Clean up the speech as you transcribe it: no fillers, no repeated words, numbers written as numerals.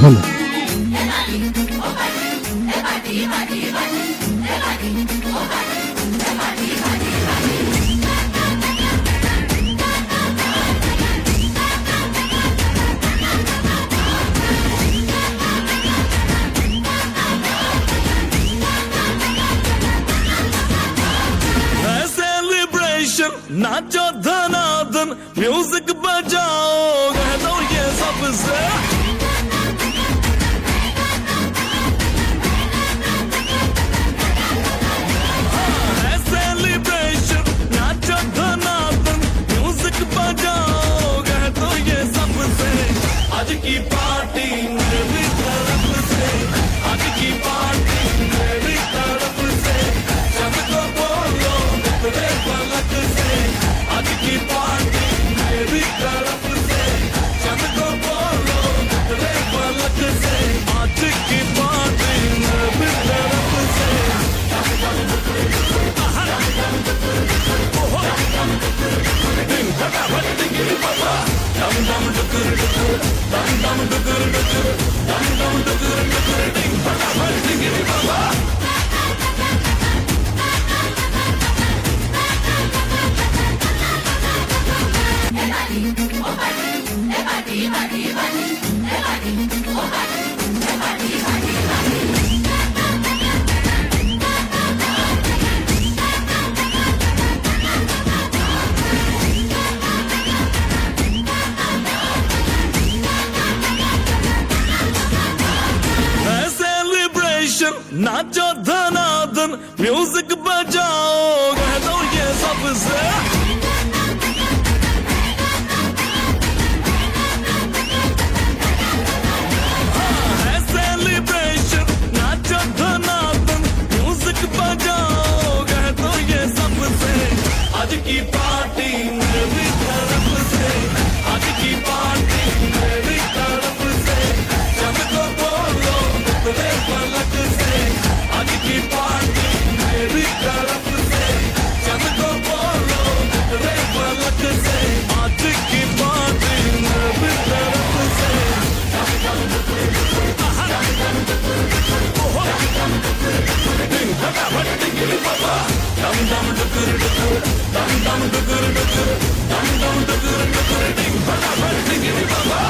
Hello. नाचो धनाधन music बजाओ कह दो ये सबसे सेलिब्रेशन नाचो धनाधन म्यूजिक बजाओ कह दो ये सबसे आज की पार्टी मेरी तरफ से आज की पार्टी मेरी तरफ से सबको बोलो तेरे पलक से आज की पार्टी मेरी तरफ से सबको बोलो तेरे पलक से आज की पार्टी मेरी तरफ से दिन भरा भट्टी गिरी बाबा दम दम डुकर डुकर दम दम डुकर डुकर दम दम डुकर डुकर दिन भरा भट्टी गिरी बाबा नाचो धनाधन म्यूजिक बजाओ कह दो ये सबसे सेलिब्रेशन नाचो धनाधन म्यूजिक बजाओ कह दो ये सबसे आज की पार्टी मेरी तरफ से आज की पार्टी मेरी तरफ से सबको बोलो तेरे पलक से आज की पार्टी मेरी तरफ से सबको बोलो तेरे पलक से आज की पार्टी मेरी तरफ से दिन भरा भट्टी गिरी बाबा दम दम डुकर डुकर दम दम डुकर डुकर दम दम डुकर डुकर दिन भरा भट्टी गिरी बाबा